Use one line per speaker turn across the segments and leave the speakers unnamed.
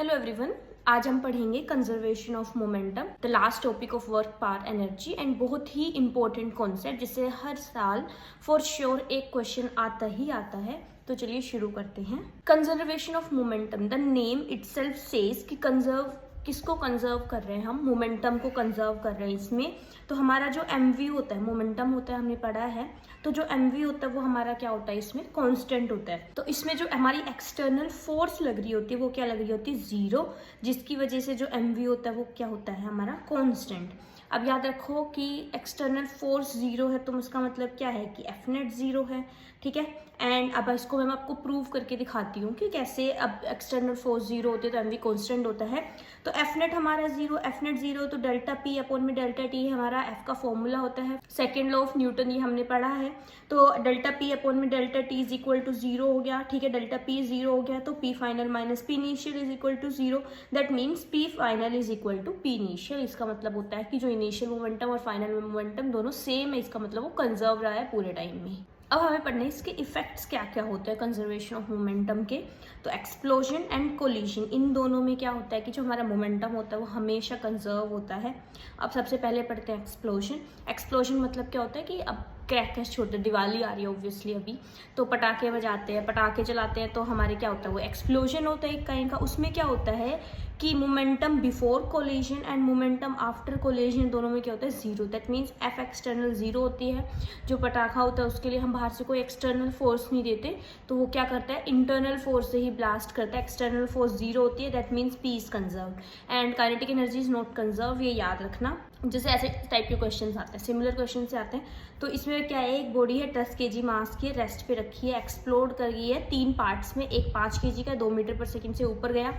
Hello everyone, आज हम पढ़ेंगे conservation of momentum, the last topic of work power energy and बहुत ही important concept जिससे हर साल फॉर श्योर एक क्वेश्चन आता ही आता है। तो चलिए शुरू करते हैं। Conservation of momentum, the name itself says कि कंजर्व किसको कंजर्व कर रहे हैं, हम मोमेंटम को कंजर्व कर रहे हैं इसमें। तो हमारा जो mv होता है, मोमेंटम होता है, हमने पढ़ा है। तो जो mv होता है वो हमारा क्या होता है, इसमें कांस्टेंट होता है। तो इसमें जो हमारी एक्सटर्नल फोर्स लग रही होती है वो क्या लग रही होती है, जीरो, जिसकी वजह से जो mv होता है वो क्या होता है, हमारा कांस्टेंट। अब याद रखो कि एक्सटर्नल फोर्स जीरो है तो उसका मतलब क्या है कि एफ नेट जीरो है, ठीक है। एंड अब इसको मैं आपको प्रूव करके दिखाती हूँ कि कैसे। अब एक्सटर्नल फोर्स जीरो होती है तो mv कांस्टेंट होता है। तो एफ नेट हमारा जीरो, एफ नेट जीरो, तो डेल्टा पी अपॉन में डेल्टा टी हमारा एफ का फॉर्मूला होता है। सेकेंड लॉ ऑफ न्यूटन ये हमने पढ़ा है। तो डेल्टा पी अपॉन में delta t is equal to zero हो गया, ठीक है। डेल्टा पी जीरो हो गया तो p final minus p initial is equal to zero. That means p final is equal to p initial. इसका मतलब होता है कि जो इनिशियल मोमेंटम और फाइनल मोमेंटम दोनों सेम है, इसका मतलब वो कंजर्व रहा है पूरे टाइम में। अब हमें पढ़ना है इसके इफेक्ट्स क्या क्या होते हैं कंजर्वेशन ऑफ मोमेंटम के। तो एक्सप्लोजन एंड कोलिजन, इन दोनों में क्या होता है कि जो हमारा मोमेंटम होता है वो हमेशा कंजर्व होता है। अब सबसे पहले पढ़ते हैं एक्सप्लोजन। एक्सप्लोजन मतलब क्या होता है कि अब क्रैकर्स छोड़ते, दिवाली आ रही है ऑब्वियसली अभी, तो पटाखे बजाते हैं, पटाखे चलाते हैं, तो हमारे क्या होता है वो एक्सप्लोजन होता है एक काइंड का। उसमें क्या होता है कि momentum before collision and momentum after collision दोनों में क्या होता है, zero. That means F external zero होती है। जो पटाखा होता है उसके लिए हम बाहर से कोई एक्सटर्नल फोर्स नहीं देते, तो वो क्या करता है, इंटरनल फोर्स से ही ब्लास्ट करता है। एक्सटर्नल फोर्स जीरो होती है, that means P is conserve and kinetic energy is not conserve. ये याद रखना, जैसे ऐसे टाइप के क्वेश्चन आते हैं, सिमिलर क्वेश्चन से आते हैं। तो इसमें क्या है, एक बॉडी है 10 kg मास की, रेस्ट पे रखी है, एक्सप्लोड कर गई है 3 पार्ट्स में। एक 5 kg का 2 मीटर पर सेकंड से ऊपर गया,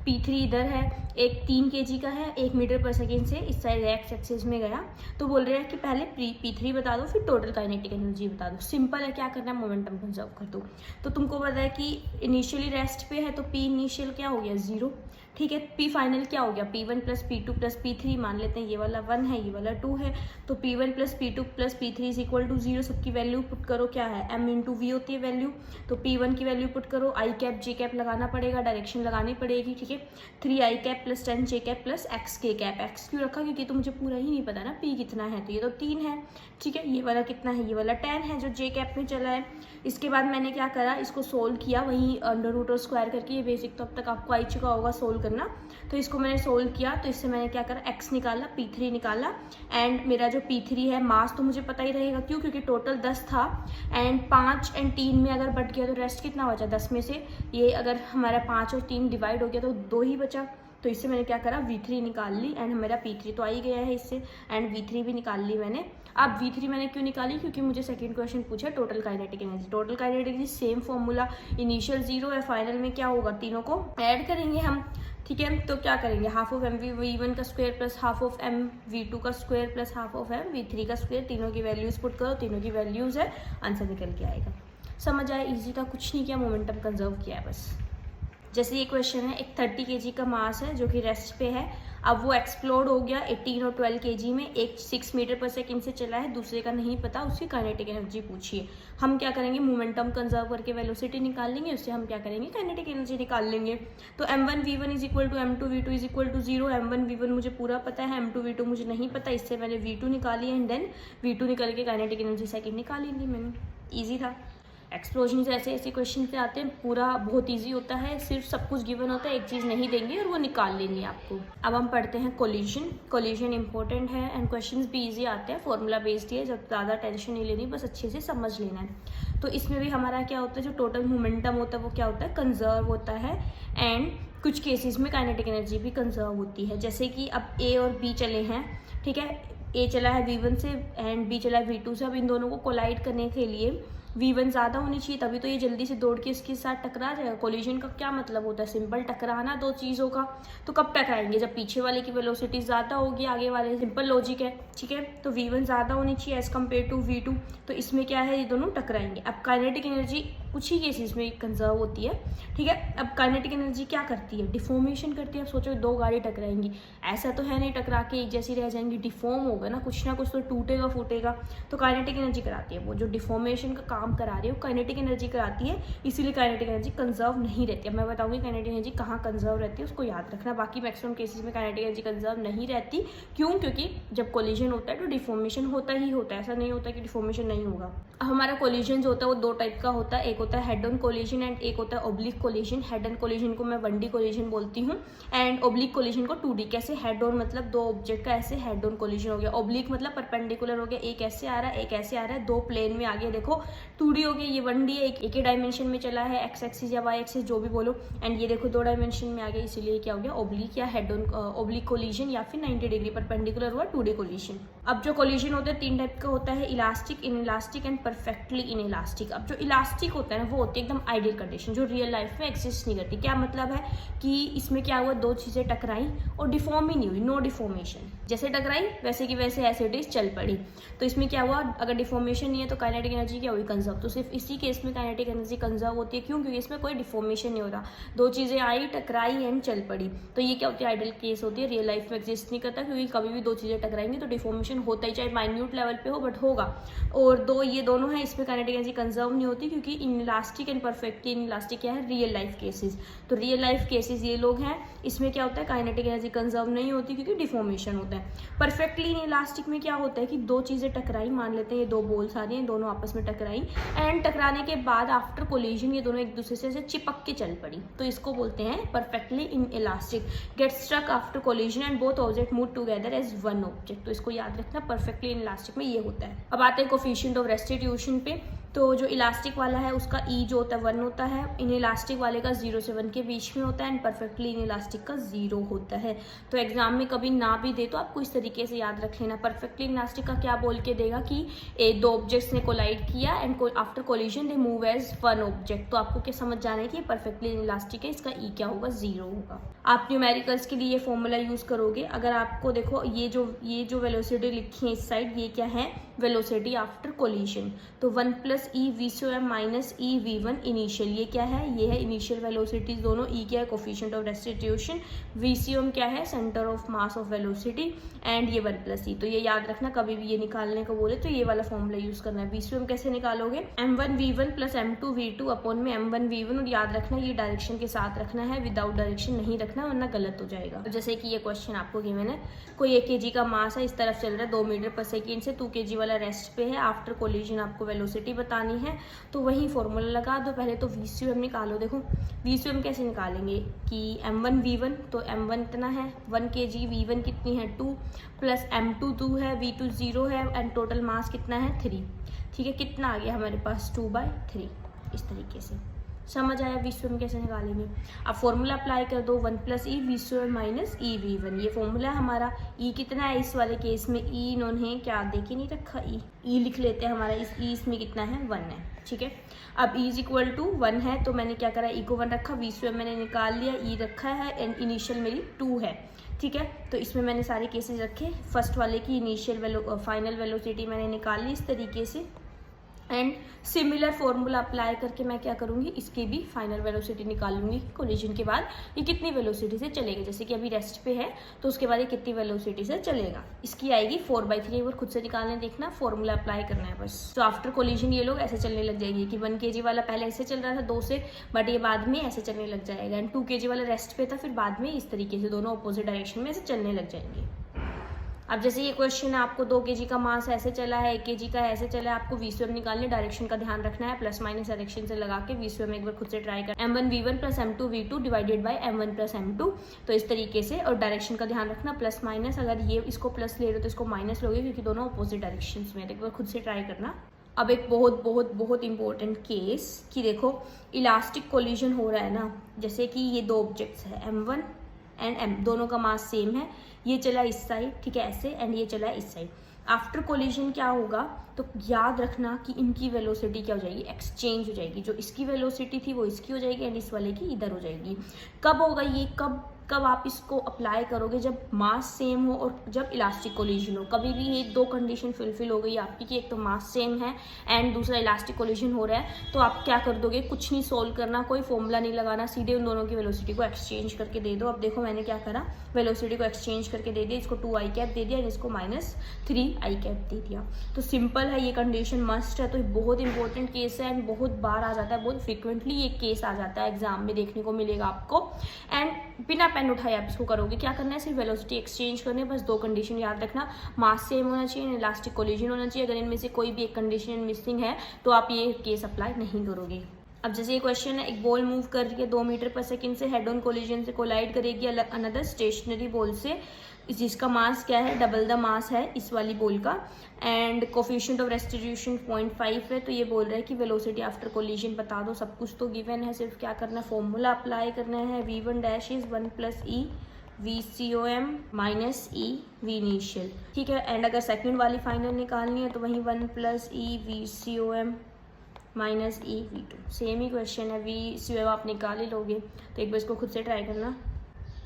P3 इधर है, एक 3 kg का है 1 मीटर पर सेकंड से इस साइड एक्स एक्सिस में गया। तो बोल रहे हैं कि पहले P3 बता दो, फिर टोटल काइनेटिक एनर्जी बता दो। सिंपल है, क्या करना है, मोमेंटम कंजर्व कर दो। तो तुमको पता है कि इनिशियली रेस्ट पे है तो P इनिशियल क्या हो गया, जीरो, ठीक है। P फाइनल क्या हो गया, P1 plus P2 plus P3, मान लेते हैं ये वाला 1 है ये वाला 2 है। तो P1 plus P2 plus P3 is equal to zero. सबकी वैल्यू पुट करो, क्या है, m इंटू वी होती है वैल्यू। तो P1 की वैल्यू पुट करो, आई कैप जे कैप लगाना पड़ेगा, डायरेक्शन लगानी पड़ेगी, ठीक है। 3 आई कैप प्लस 10 जे कैप प्लस एक्स के कैप। एक्स क्यों रखा, क्योंकि तो मुझे पूरा ही नहीं पता ना P कितना है, तो ये तो 3 है, ठीक है। ये वाला कितना है, ये वाला 10 है जो जे कैप में चला है। इसके बाद मैंने क्या करा, इसको सोल्व किया, वहीं अंडर रूट और स्क्वायर करके। ये बेसिक तो अब तक आपको आई चुका होगा सोल्व करना। तो इसको मैंने सोल्व किया, तो इससे मैंने क्या करा, x निकाला, P3 निकाला। एंड मेरा जो P3 है मास तो मुझे पता ही रहेगा, क्यों, क्योंकि टोटल 10 था। एंड 5 और 3 में अगर बट गया तो रेस्ट कितना बचा, 10 में से ये अगर हमारा 5 और 3 डिवाइड हो गया तो 2 ही बचा। तो इससे मैंने क्या करा, V3 निकाल ली एंड मेरा P3 तो आ ही गया है इससे, एंड V3 भी निकाल ली मैंने। अब V3 मैंने क्यों निकाली, क्योंकि मुझे सेकंड क्वेश्चन पूछा total kinetic energy. Total kinetic energy same formula, initial zero है, फाइनल में क्या होगा, तीनों को ऐड करेंगे हम, ठीक है। तो क्या करेंगे, हाफ ऑफ mv v1 का square plus half of m v2 का square plus half of m v3 का स्क्वायर। तीनों की वैल्यूज पुट करो, तीनों की वैल्यूज है, आंसर निकल के आएगा। समझ आया, इजी था, कुछ नहीं किया, मोमेंटम कंजर्व किया है बस। जैसे ये क्वेश्चन है, एक 30 kg का मास है जो कि रेस्ट पे है। अब वो एक्सप्लोड हो गया 18 और 12 kg में, एक 6 मीटर पर सेकंड से चला है, दूसरे का नहीं पता, उसकी काइनेटिक एनर्जी पूछिए। हम क्या करेंगे, मोमेंटम कंजर्व करके वेलोसिटी निकाल लेंगे, उससे हम क्या करेंगे, काइनेटिक एनर्जी निकाल लेंगे। तो m1 v1 is equal to m2 v2 is equal to zero. m1 v1 मुझे पूरा पता है, m2 v2 मुझे नहीं पता, इससे मैंने v2 निकाली एंड देन v2 निकल के काइनेटिक एनर्जी सेकंड निकाली थी मैंने। ईजी था। एक्सप्लोजन ऐसे ऐसे क्वेश्चन से आते हैं, पूरा बहुत इजी होता है, सिर्फ सब कुछ गिवन होता है, एक चीज़ नहीं देंगे और वो निकाल लेंगे आपको। अब हम पढ़ते हैं कोलिजन। कोलिजन इंपॉर्टेंट है एंड क्वेश्चंस भी इजी आते हैं, फॉर्मूला बेस्ड है, जब ज़्यादा टेंशन नहीं लेनी, बस अच्छे से समझ लेना है। तो इसमें भी हमारा क्या होता है, जो टोटल मोमेंटम होता है वो क्या होता है, कंजर्व होता है। एंड कुछ केसेस में काइनेटिक एनर्जी भी कंजर्व होती है, जैसे कि अब ए और बी चले हैं, ठीक है। ए चला है v1 से एंड बी चला है v2 से। अब इन दोनों को कोलाइड करने के लिए v1 ज़्यादा होनी चाहिए, तभी तो ये जल्दी से दौड़ के इसके साथ टकरा जाएगा। कोलिजन का क्या मतलब होता है, सिंपल टकराना दो चीज़ों का। तो कब टकराएंगे, जब पीछे वाले की वेलोसिटी ज़्यादा होगी आगे वाले, सिंपल लॉजिक है, ठीक है। तो v1 ज़्यादा होनी चाहिए एज़ कम्पेयर टू v2, तो इसमें क्या है, ये दोनों टकराएंगे। अब काइनेटिक एनर्जी कुछ ही केसेस में कंजर्व होती है, ठीक है। अब काइनेटिक एनर्जी क्या करती है, डिफॉर्मेशन करती है। अब सोचो दो गाड़ी टकराएंगी, ऐसा तो है नहीं टकरा के एक जैसी रह जाएंगी, डिफॉर्म होगा ना, कुछ ना कुछ तो टूटेगा फूटेगा, तो काइनेटिक एनर्जी कराती है। वो जो डिफॉर्मेशन का काम करा रही है वो काइनेटिक एनर्जी कराती है, इसीलिए काइनेटिक एनर्जी कंजर्व नहीं रहती है। मैं बताऊंगी काइनेटिक एनर्जी कहाँ कंजर्व रहती है, उसको याद रखना। बाकी मैक्सिमम केसेस में काइनेटिक एनर्जी कंजर्व नहीं रहती। क्यों? क्योंकि जब कोलिजन होता है तो डिफॉर्मेशन होता ही होता है, ऐसा नहीं होता कि डिफॉर्मेशन नहीं होगा। हमारा कोलिजन जो होता है वो दो टाइप का होता है, एक होता है हेड ऑन कोलिजन एंड एक होता है oblique collision. Head on collision को मैं 1D कोलिजन बोलती हूँ एंड ओब्लिक कोलिजन को 2D। कैसे? हेड ऑन मतलब दो ऑब्जेक्ट का ऐसे हेड ऑन कोलिजन हो गया, ओब्लिक मतलब परपेंडिकुलर हो गया, एक ऐसे आ रहा है एक ऐसे आ रहा है, दो प्लेन में आगे देखो। 2D हो गया, ये 1D है, एक ही डायमेंशन में चला है, एक्स एक्सिस या वाई एक्सिस जो भी बोलो, एंड ये देखो दो डायमेंशन में आ गया, इसीलिए क्या हो गया ओब्लिक या हेड ऑन ओब्लिक कोलिजन या फिर 90 डिग्री परपेंडिकुलर हुआ 2D कोलिजन। अब जो कोलिजन होता है तीन टाइप का होता है, elastic, inelastic and perfectly inelastic. अब जो इलास्टिक होता है ना वो होती है एकदम आइडियल कंडीशन, जो रियल लाइफ में एक्सिस्ट नहीं करती। क्या मतलब है कि इसमें क्या हुआ, दो चीजें टकराई और डिफॉर्म ही नहीं हुई, नो डिफॉर्मेशन, जैसे टकराई वैसे की वैसे एज इट इज चल पड़ी। तो इसमें क्या हुआ, अगर डिफॉर्मेशन नहीं है तो काइनेटिक एनर्जी क्या हुई, कंजर्व। तो सिर्फ इसी केस में काइनेटिक एनर्जी कंजर्व होती है। क्यों? क्योंकि इसमें कोई डिफॉर्मेशन नहीं हो रहा, दो चीजें आई टकराई एंड चल पड़ी। तो ये क्या होती है, आइडियल केस होती है, रियल लाइफ में एग्जिस्ट नहीं करता, क्योंकि कभी भी दो चीजें टकराएंगी तो डिफॉर्मेशन होता ही, चाहे माइन्यूट लेवल पे हो बट होगा। और दो ये दोनों है, इसमें काइनेटिक एनर्जी कंजर्व नहीं होती, क्योंकि इनइलास्टिक एंड परफेक्टली इनइलास्टिक क्या है, रियल लाइफ केसेस। तो रियल लाइफ केसेस ये लोग हैं, इसमें क्या होता है काइनेटिक एनर्जी कंजर्व नहीं होती क्योंकि डिफॉर्मेशन होता है। परफेक्टली इनइलास्टिक में क्या होता है कि दो चीजें टकराई, मान लेते हैं ये दो बॉल्स आ रही हैं, दोनों आपस में टकराई एंड टकराने के बाद आफ्टर कोलिजन ये दोनों एक दूसरे से ऐसे चिपक के चल पड़ी, तो इसको बोलते हैं perfectly inelastic. Get struck after collision and both object move together as one object. तो इसको याद रखना, परफेक्टली इनइलास्टिक में ये होता है। अब आते हैं कोफिशिएंट ऑफ रेस्टिट्यूशन पे। तो जो इलास्टिक वाला है उसका ई जो होता है 1 होता है, इनइलास्टिक वाले का 0 से 1 के बीच में होता है एंड परफेक्टली इनइलास्टिक का 0 होता है। तो एग्जाम में कभी ना भी दे तो आपको इस तरीके से याद रख लेना। परफेक्टली इनइलास्टिक का क्या बोल के देगा कि दो ऑब्जेक्ट्स ने कोलाइड किया and after collision they move as one object. तो आपको क्या समझ जाना है कि परफेक्टली इनइलास्टिक है, इसका ई क्या होगा, 0 होगा। आप न्यूमेरिकल्स के लिए ये फॉर्मूला यूज करोगे। अगर आपको देखो ये जो वेलोसिटी लिखी है इस साइड, ये क्या है, वेलोसिटी आफ्टर कोलिजन। तो 1 + e VCOM - e V1 initial, ये क्या है, ये है इनिशियल वेलोसिटीज दोनों। ई क्या है, कोफिशिएंट ऑफ रेस्टिट्यूशन। VCOM क्या है, centre of mass of velocity and ये 1 + e। तो ये याद रखना, कभी भी ये निकालने को बोले तो ये वाला फॉर्मूला यूज करना है। VCOM कैसे निकालोगे, m1 V1 + m2 V2 upon में m1 V1। और याद रखना ये डायरेक्शन के साथ रखना है, विदाउट डायरेक्शन नहीं रखना वरना गलत हो जाएगा। तो जैसे कि ये क्वेश्चन आपको गिवन है, कोई 1 kg का मास है, इस तरफ चल रहा है 2 मीटर पर सेकेंड से, 2 kg वाला रेस्ट पे है, आफ्टर कोलिजन आपको वेलोसिटी बतानी है। तो वही फॉर्मूला लगा दो। पहले तो VCOM निकालो। देखो VCOM कैसे निकालेंगे कि m1 V1, तो m1 इतना है 1 kg, V1 कितनी है 2 + m2 2 है, V2 0 है एंड टोटल मास कितना है 3। ठीक है, कितना आ गया हमारे पास 2/3। इस तरीके से समझ आया VCOM कैसे निकालेंगे। अब फॉर्मूला अप्लाई कर दो, 1 + e VCOM - e V1। ये फॉर्मूला हमारा। ई कितना है इस वाले केस में, ई इन्होंने क्या देख ही नहीं रखा, ई लिख लेते हैं। हमारा इस ई इसमें कितना है 1 है, ठीक है। अब e = 1 है तो मैंने क्या करा, ई को 1 रखा, VCOM मैंने निकाल लिया, ई रखा है एंड इनिशियल मेरी 2 है, ठीक है। तो इसमें मैंने सारे केसेस रखे। फर्स्ट वाले की इनिशियल फाइनल वेलोसिटी मैंने निकाल ली इस तरीके से एंड सिमिलर फॉर्मूला अप्लाई करके मैं क्या करूँगी, इसकी भी फाइनल वेलोसिटी निकाल लूँगी। कोलिजन के बाद ये कितनी वेलोसिटी से चलेगा, जैसे कि अभी रेस्ट पे है तो उसके बाद ये कितनी वेलोसिटी से चलेगा, इसकी आएगी 4/3। एक बार खुद से निकालने देखना, फॉर्मूला अप्लाई करना है बस। तो आफ्टर कोलिजन ये लोग ऐसे चलने लग जाएगी कि 1 kg वाला पहले ऐसे चल रहा था 2 से, बट ये बाद में ऐसे चलने लग जाएगा एंड 2 kg वाला रेस्ट पे था, फिर बाद में इस तरीके से दोनों अपोजिट डायरेक्शन में ऐसे चलने लग जाएंगे। अब जैसे ये क्वेश्चन है, आपको 2 kg का मास ऐसे चला है, 1 kg का ऐसे चला है, आपको VCOM निकालने, डायरेक्शन का ध्यान रखना है, प्लस माइनस डायरेक्शन से लगा के VCOM एक बार खुद से ट्राई कर। m1 V1 + m2 V2 divided by m1 + m2। तो इस तरीके से, और डायरेक्शन का ध्यान रखना, प्लस माइनस, अगर ये इसको प्लस ले रहे हो तो इसको माइनस लोगे क्योंकि दोनों अपोजिट डायरेक्शन में। एक बार खुद से ट्राई करना। अब एक बहुत बहुत बहुत इंपॉर्टेंट केस कि देखो इलास्टिक कोलिजन हो रहा है ना, जैसे कि ये दो ऑब्जेक्ट्स है m1 एंड m, दोनों का मास सेम है, ये चला इस साइड, ठीक है ऐसे, एंड ये चला इस साइड। आफ्टर कोलिजन क्या होगा, तो याद रखना कि इनकी वेलोसिटी क्या हो जाएगी, एक्सचेंज हो जाएगी। जो इसकी वेलोसिटी थी वो इसकी हो जाएगी एंड इस वाले की इधर हो जाएगी। कब होगा ये, कब आप इसको अप्लाई करोगे, जब मास सेम हो और जब इलास्टिक कोलिजन हो। कभी भी ये दो कंडीशन फुलफिल हो गई आपकी कि एक तो मास सेम है एंड दूसरा इलास्टिक कोलिजन हो रहा है, तो आप क्या कर दोगे, कुछ नहीं सोल्व करना, कोई फॉर्मूला नहीं लगाना, सीधे उन दोनों की वेलोसिटी को एक्सचेंज करके दे दो। अब देखो मैंने क्या करा, वेलोसिटी को एक्सचेंज करके दे दिया, इसको 2i कैप दे दिया और इसको -3i कैप दे दिया। तो सिंपल है, ये कंडीशन मस्ट है। तो ये बहुत इंपॉर्टेंट केस है एंड बहुत बार आ जाता है, बहुत फ्रिक्वेंटली ये केस आ जाता है, एग्जाम में देखने को मिलेगा आपको। एंड बिना पेन उठाए आप इसको करोगे, क्या करना है, सिर्फ वेलोसिटी एक्सचेंज करने, बस दो कंडीशन याद रखना, मास सेम होना चाहिए, इलास्टिक कोलिजन होना चाहिए। अगर इनमें से कोई भी एक कंडीशन मिसिंग है तो आप ये केस अप्लाई नहीं करोगे। अब जैसे ये क्वेश्चन है, एक बॉल मूव कर रही है 2 मीटर पर सेकंड से, हेड ऑन कोलिजन से कोलाइड करेगी अनदर स्टेशनरी बॉल से, जिसका मास क्या है, डबल द मास है इस वाली बॉल का, एंड कोफिशिएंट ऑफ रेस्टिट्यूशन 0.5 है। तो ये बोल रहा है कि वेलोसिटी आफ्टर कोलिजन बता दो। सब कुछ तो गिवन है, सिर्फ क्या करना है, फॉर्मूला अप्लाई करना है। v1 dash is 1 + e VCOM - e V initial, ठीक है। एंड अगर सेकंड वाली फाइनल निकालनी है तो वही 1 + e VCOM - e V2, same ही क्वेश्चन है। VCOM आप निकाल ही लोगे, तो एक बार इसको खुद से ट्राई करना।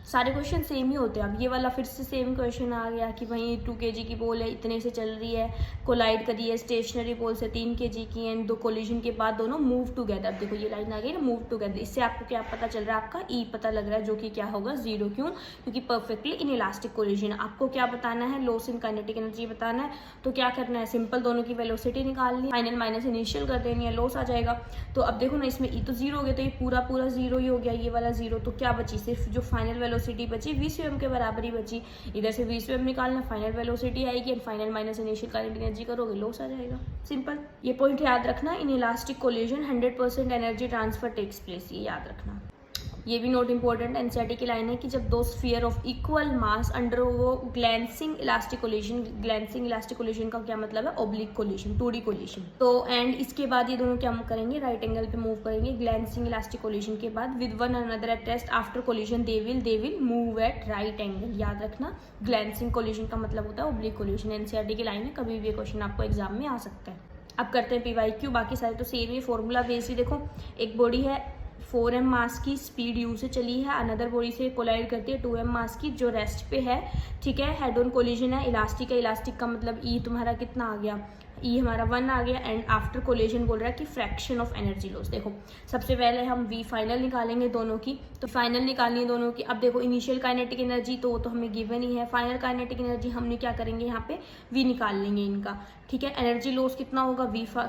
सारे क्वेश्चन सेम ही होते हैं। अब ये वाला फिर से सेम क्वेश्चन आ गया कि भाई 2 kg की बॉल है, इतने से चल रही है, कोलाइड करी है स्टेशनरी बॉल से 3 kg की, एंड दो कोलिजन के बाद दोनों मूव टुगेदर। देखो ये लाइन आ गई ना, मूव टुगेदर। इससे आपको क्या पता चल रहा है, आपका ई पता लग रहा है, जो कि क्या होगा 0। क्यों? क्योंकि परफेक्टली इन इलास्टिक कोलिजन। आपको क्या बताना है, लॉस इन काइनेटिक एनर्जी बताना है। तो क्या करना है, सिंपल दोनों की वेलोसिटी निकालनी, फाइनल माइनस इनिशियल कर देनी है, लॉस आ जाएगा। तो अब देखो ना, इसमें ई तो 0 हो गया, तो ये पूरा 0 ही हो गया, ये वाला 0। तो क्या बची, सिर्फ जो फाइनल वेलोसिटी बची VCOM के बराबर ही बची। इधर से VCOM निकालना, फाइनल वेलोसिटी आएगी and final minus initial kinetic energy करोगे, लॉस आ जाएगा। सिंपल, ये पॉइंट याद रखना। Inelastic collision 100% energy transfer takes place, ये याद रखना। ये भी नोट इंपॉर्टेंट, एनसीईआरटी की लाइन है कि जब दो sphere of equal mass under वो glancing elastic collision, glancing elastic collision का क्या मतलब है, ऑब्लिक कोलिजन, 2D कोलिजन। तो एंड इसके बाद ये दोनों क्या करेंगे, राइट एंगल पे मूव करेंगे। ग्लैंसिंग इलास्टिक कोलिजन के बाद with one another at rest after collision they will move at right angle, याद रखना। ग्लैंसिंग कोलिजन का मतलब होता है ऑब्लिक कोलिजन। एनसीईआरटी की लाइन है, कभी भी ये क्वेश्चन आपको एग्जाम में आ सकता है। अब करते हैं PYQ, बाकी सारे तो सेम ही, फॉर्मूला बेस ही। देखो एक बॉडी है 4m मास की, स्पीड u से चली है, अनदर बॉडी से कोलाइड करती है 2m मास की, जो रेस्ट पे है, ठीक है। हेड ऑन कोलिजन है, इलास्टिक है, इलास्टिक का मतलब ई तुम्हारा कितना आ गया, ई हमारा 1 आ गया। एंड आफ्टर कोलिजन बोल रहा है कि फ्रैक्शन ऑफ एनर्जी लॉस। देखो सबसे पहले हम V फाइनल निकालेंगे दोनों की, तो फाइनल निकालनी है दोनों की। अब देखो इनिशियल काइनेटिक एनर्जी तो वो तो हमें गिवन ही है, फाइनल काइनेटिक एनर्जी हमने क्या करेंगे, यहाँ पे V निकाल लेंगे इनका, ठीक है। एनर्जी लॉस कितना होगा,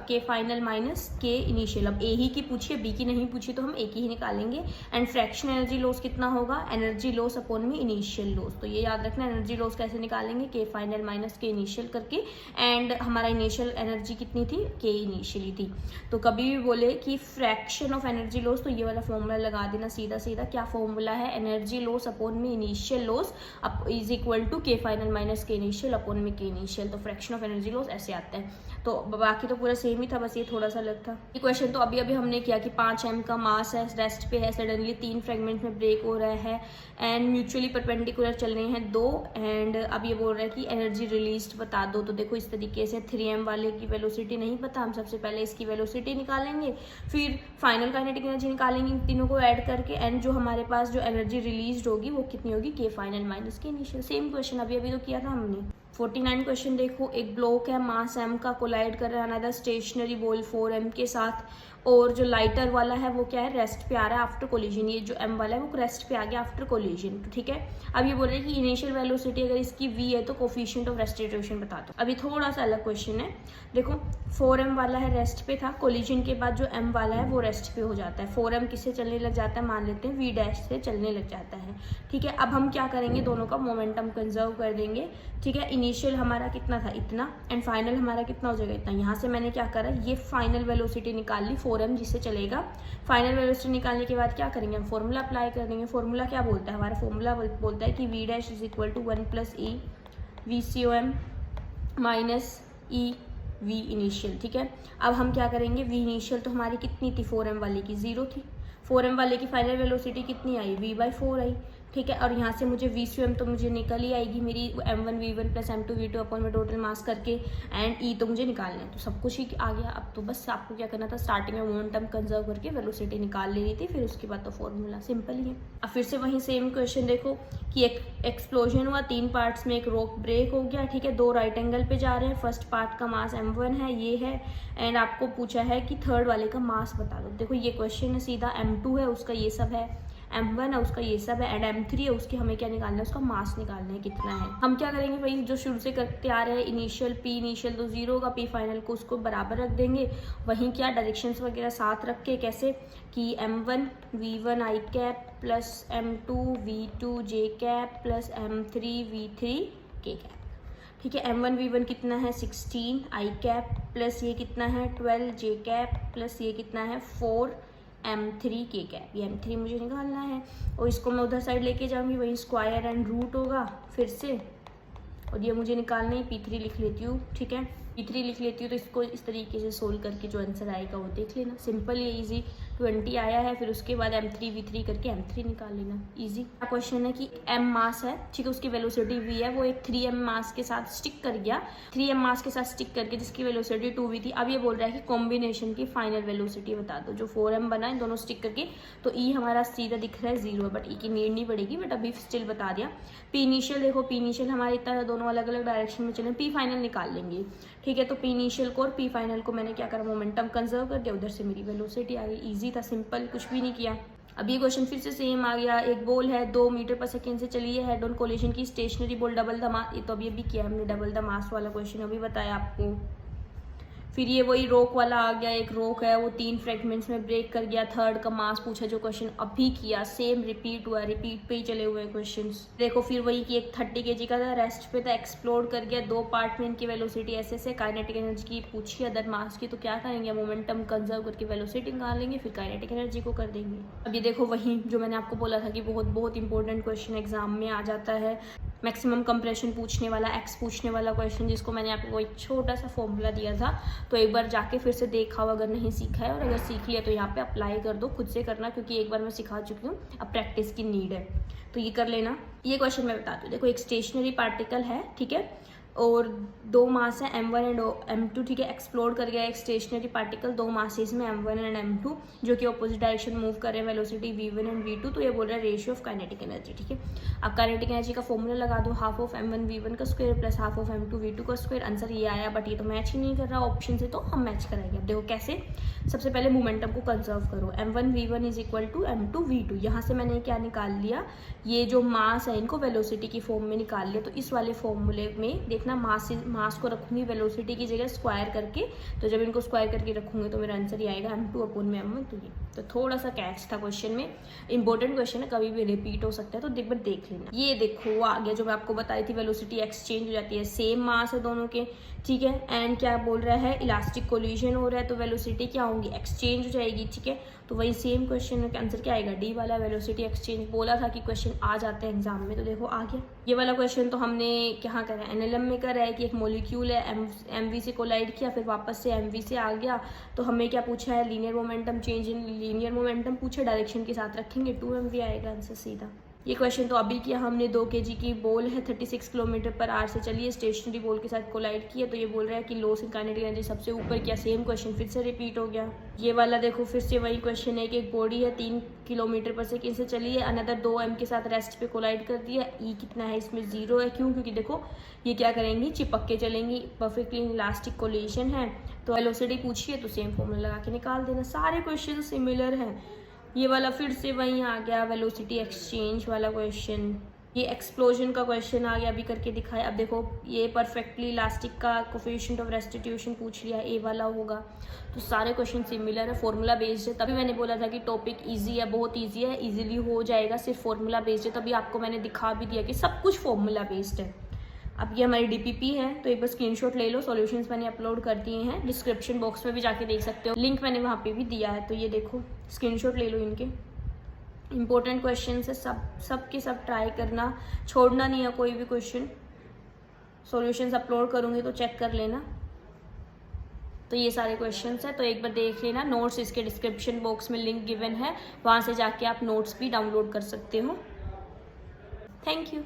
के फाइनल माइनस के इनिशियल। अब ए ही की पूछिए, बी की नहीं पूछी, तो हम ए की ही निकालेंगे। एंड फ्रैक्शन एनर्जी लॉस कितना होगा, एनर्जी लॉस अपॉन में इनिशियल लॉस। तो ये याद रखना, एनर्जी लॉस कैसे निकालेंगे, के फाइनल माइनस के इनिशियल करके। एंड हमारा इनिशियल एनर्जी कितनी थी, के इनिशियली थी। तो कभी भी बोले कि फ्रैक्शन ऑफ एनर्जी लॉस, तो ये वाला फॉर्मूला लगा देना सीधा सीधा। क्या फॉर्मूला है, एनर्जी लॉस अपॉन में initial loss is equal to K final minus K initial upon में के इनिशियल। तो फ्रैक्शन ऑफ एनर्जी लॉस ऐसे आता है। तो बाकी तो पूरा सेम ही था, बस ये थोड़ा सा अलग था। ये क्वेश्चन तो अभी हमने किया कि 5m का मास है, रेस्ट पे है, सडनली 3 फ्रेगमेंट में ब्रेक हो रहा है एंड म्यूचुअली परपेंडिकुलर चल रहे हैं 2। एंड अब ये बोल रहा है कि एनर्जी रिलीज्ड बता दो। तो देखो इस तरीके से 3m वाले की वेलोसिटी नहीं पता, हम सबसे पहले इसकी वेलोसिटी निकालेंगे, फिर फाइनल काइनेटिक एनर्जी निकालेंगे इन तीनों को ऐड करके। एंड जो हमारे पास जो एनर्जी रिलीज होगी वो कितनी होगी, के final minus K initial. Same question अभी तो किया था हमने। 49 क्वेश्चन देखो, एक ब्लॉक है, मास m का, कोलाइड कर रहा है अनदर स्टेशनरी बॉल 4m के साथ, और जो लाइटर वाला है वो क्या है, रेस्ट पे आ रहा है आफ्टर कोलिजन। ये जो m वाला है वो रेस्ट पे आ गया आफ्टर कोलिजन, ठीक है। अब ये बोल रहे हैं कि इनिशियल वेलोसिटी अगर इसकी v है तो कोफिशिएंट ऑफ रेस्टिट्यूशन बता दो। अभी थोड़ा सा अलग क्वेश्चन है। देखो 4m वाला है, रेस्ट पे था, कोलिजन के बाद जो m वाला है वो रेस्ट पे हो जाता है। 4m किससे चलने लग जाता है, मान लेते हैं v डैश से चलने लग जाता है, ठीक है। अब हम क्या करेंगे, दोनों का मोमेंटम कंजर्व कर देंगे, ठीक है। इनिशियल हमारा कितना था, इतना, एंड फाइनल हमारा कितना हो जाएगा, इतना। यहाँ से मैंने क्या करा, ये फाइनल वेलोसिटी निकाल ली 4m जिससे चलेगा। फाइनल वेलोसिटी निकालने के बाद क्या करेंगे, हम फॉर्मूला अप्लाई कर देंगे। फॉर्मूला क्या बोलता है, हमारा फॉर्मूला बोलता है कि v dash is equal to 1 + e VCOM - e v initial, ठीक है। अब हम क्या करेंगे, v इनिशियल तो हमारी कितनी थी, 4m वाले की 0 थी। 4m वाले की फाइनल वेलोसिटी कितनी आई, v/4 आई, ठीक है। और यहाँ से मुझे V/m तो मुझे निकल ही आएगी मेरी m1v1 प्लस m2v2 अपॉन में टोटल मास करके, एंड E तो मुझे निकालना है, तो सब कुछ ही आ गया। अब तो बस आपको क्या करना था, स्टार्टिंग में मोमेंटम कंजर्व करके वेलोसिटी निकाल लेनी थी, फिर उसके बाद तो फॉर्मूला सिंपल ही है। अब फिर से वहीं सेम क्वेश्चन देखो कि एक एक्सप्लोजन हुआ 3 पार्ट्स में, एक रॉक ब्रेक हो गया, ठीक है, 2 राइट एंगल पे जा रहे हैं, फर्स्ट पार्ट का मास m1 है, ये है, एंड आपको पूछा है कि थर्ड वाले का मास बता दो। देखो ये क्वेश्चन है सीधा, m2 है उसका ये सब है, m1 है उसका ये सब है, एंड m3 है उसकी हमें क्या निकालना है, उसका मास निकालना है कितना है। हम क्या करेंगे भाई, जो शुरू से करते आ रहे हैं, इनिशियल P इनिशियल तो 0 होगा, P फाइनल को उसको बराबर रख देंगे, वहीं क्या डायरेक्शंस वगैरह साथ रख के, कैसे कि m1 v1 i cap plus m2 v2 j cap plus m3 v3 k cap, ठीक है। m1 v1 कितना है 16 i कैप प्लस ये कितना है 12 j कैप प्लस ये कितना है 4 m3 k कैप, ये m3 मुझे निकालना है, और इसको मैं उधर साइड लेके जाऊंगी, वही स्क्वायर एंड रूट होगा फिर से, और ये मुझे निकालना ही P3 लिख लेती हूँ, ठीक है, P3 लिख लेती हूँ। तो इसको इस तरीके से सोल्व करके जो आंसर आएगा वो देख लेना, सिंपल है, इजी। 20 आया है, फिर उसके बाद m3 v3 करके m3 निकाल लेना, इजी। क्वेश्चन है कि m मास है, ठीक है, उसकी वेलोसिटी v है, वो एक 3m मास के साथ स्टिक कर गया, 3m मास के साथ स्टिक करके जिसकी वेलोसिटी 2v थी। अब ये बोल रहा है कि कॉम्बिनेशन की फाइनल वेलोसिटी बता दो, जो 4m बना है दोनों स्टिक करके, तो E हमारा सीधा दिख रहा है 0, बट E की नीड नहीं पड़ेगी, बट अभी स्टिल बता दिया। P इनिशियल देखो, P इनिशियल हमारे इतना दोनों अलग अलग डायरेक्शन में चले, P फाइनल निकाल लेंगे, ठीक है। तो P इनिशियल को और P फाइनल को मैंने क्या करा, मोमेंटम कंजर्व कर दिया, उधर से मेरी वेलोसिटी आ गई, इजी था, सिंपल, कुछ भी नहीं किया। अब ये क्वेश्चन फिर से सेम आ गया, एक बॉल है 2 मीटर पर सेकेंड से चली है हेड ऑन कोलिशन की, stationary ball double the mass, ये तो अभी किया हमने, डबल द मास वाला क्वेश्चन अभी बताया आपको। फिर ये वही रॉक वाला आ गया, एक रॉक है वो 3 फ्रेगमेंट्स में ब्रेक कर गया, थर्ड का मास पूछा, जो क्वेश्चन अभी किया सेम रिपीट हुआ, रिपीट पे ही चले हुए क्वेश्चंस। देखो फिर वही कि एक 30 kg का था, रेस्ट पे था, एक्सप्लोड कर गया, 2 पार्ट में इनकी वेलोसिटी ऐसे काइनेटिक एनर्जी की पूछी अदर मास की, तो क्या करेंगे, मोमेंटम कंजर्व करके वेलोसिटी निकाल लेंगे, फिर काइनेटिक एनर्जी को कर देंगे। अब ये देखो वही जो मैंने आपको बोला था कि बहुत बहुत इंपॉर्टेंट क्वेश्चन एग्जाम में आ जाता है, मैक्सिमम कंप्रेशन पूछने वाला, एक्स पूछने वाला क्वेश्चन, जिसको मैंने आपको एक छोटा सा फॉर्मूला दिया था, तो एक बार जाके फिर से देखा हो अगर नहीं सीखा है, और अगर सीख लिया तो यहाँ पे अप्लाई कर दो, खुद से करना, क्योंकि एक बार मैं सिखा चुकी हूँ, अब प्रैक्टिस की नीड है, तो ये कर लेना। ये क्वेश्चन मैं बताती हूँ, देखो एक स्टेशनरी पार्टिकल है, ठीक है, और 2 मास है m1 एंड m2, ठीक है, एक्सप्लोड कर गया एक स्टेशनरी पार्टिकल, 2 मासेस में m1 एंड m2, जो कि अपोजिट डायरेक्शन मूव कर रहे हैं, वेलोसिटी v1 एंड v2, तो ये बोल रहा है रेशियो ऑफ काइनेटिक एनर्जी, ठीक है। अब काइनेटिक एनर्जी का फॉर्मूला लगा दो, हाफ ऑफ m1 v1 का square plus half of m2 v2 का स्क्वायर, आंसर ये आया, बट ये तो मैच ही नहीं कर रहा ऑप्शन से, तो हम मैच कराएंगे। अब देखो कैसे, सबसे पहले मोमेंटम को कंजर्व करो, m1 v1 is equal to m2 v2, यहाँ से मैंने क्या निकाल लिया, ये जो मास है इनको वेलोसिटी की फॉर्म में निकाल लिया, तो इस वाले फॉर्मूले में देखना मास को रखूंगी वेलोसिटी की जगह स्क्वायर करके, तो जब इनको स्क्वायर करके रखूंगे तो मेरा आंसर ये आएगा m2 अपॉन में m1, तो ये तो थोड़ा सा कैच था क्वेश्चन में, इंपॉर्टेंट क्वेश्चन है, कभी भी रिपीट हो सकता है, तो एक बार देख लेना। ये देखो वो आ गया जो मैं आपको बताई थी, वेलोसिटी एक्सचेंज हो जाती है, सेम मास है दोनों के, ठीक है, एंड क्या बोल रहा है, इलास्टिक कोलिजन हो रहा है, तो वेलोसिटी क्या होंगी, एक्सचेंज हो जाएगी, ठीक है। तो वही सेम क्वेश्चन का आंसर क्या आएगा, डी वाला, वेलोसिटी एक्सचेंज। बोला था कि क्वेश्चन आ जाते हैं एग्जाम में, तो देखो आ गया। ये वाला क्वेश्चन तो हमने क्या करा है, एनएलएम में करा है कि एक मॉलिक्यूल है, एमवी से कोलाइड किया, फिर वापस से एमवी से आ गया, तो हमें क्या पूछा है, linear momentum change in linear momentum पूछा, डायरेक्शन के साथ रखेंगे, 2mv आएगा आंसर सीधा। ये क्वेश्चन तो अभी किया हमने, 2 kg की बॉल है, 36 किलोमीटर पर आवर से चलिए, स्टेशनरी बॉल के साथ कोलाइड किया, तो ये बोल रहा है कि लॉस इन काइनेटिक एनर्जी सबसे ऊपर किया, सेम क्वेश्चन फिर से रिपीट हो गया। ये वाला देखो फिर से वही क्वेश्चन है कि एक बॉडी है 3 किलोमीटर पर सेकेंड से चलिए, अनदर 2m के साथ रेस्ट पे कोलाइड कर दिया, ई कितना है इसमें 0 है, क्यों, क्योंकि देखो ये क्या करेंगी, चिपक के चलेंगी, परफेक्टली इलास्टिक कोलिजन है, तो वेलोसिटी पूछिए तो सेम फॉर्मूला लगा के निकाल देना, सारे क्वेश्चन सिमिलर हैं। ये वाला फिर से वहीं आ गया, वेलोसिटी एक्सचेंज वाला क्वेश्चन, ये एक्सप्लोजन का क्वेश्चन आ गया, अभी करके दिखाया। अब देखो ये परफेक्टली इलास्टिक का कोफिशिएंट ऑफ रेस्टिट्यूशन पूछ लिया, ए वाला होगा, तो सारे क्वेश्चन सिमिलर है, फॉर्मूला बेस्ड है, तभी मैंने बोला था कि टॉपिक इजी है, बहुत इजी है, इजीली हो जाएगा, सिर्फ फॉर्मूला बेस्ड है, तभी आपको मैंने दिखा भी दिया कि सब कुछ फॉर्मूला बेस्ड है। अब ये हमारी डीपीपी है, तो एक बार स्क्रीनशॉट ले लो, सॉल्यूशंस मैंने अपलोड कर दिए हैं, डिस्क्रिप्शन बॉक्स में भी जाके देख सकते हो, लिंक मैंने वहाँ पे भी दिया है, तो ये देखो स्क्रीनशॉट ले लो, इनके इंपॉर्टेंट क्वेश्चन है, सब के सब ट्राई करना, छोड़ना नहीं है कोई भी क्वेश्चन, सॉल्यूशंस अपलोड करूँगी तो चेक कर लेना। तो ये सारे क्वेश्चंस है, तो एक बार देख लेना, नोट्स इसके डिस्क्रिप्शन बॉक्स में लिंक गिवन है, वहाँ से जाके आप नोट्स भी डाउनलोड कर सकते हो। Thank you.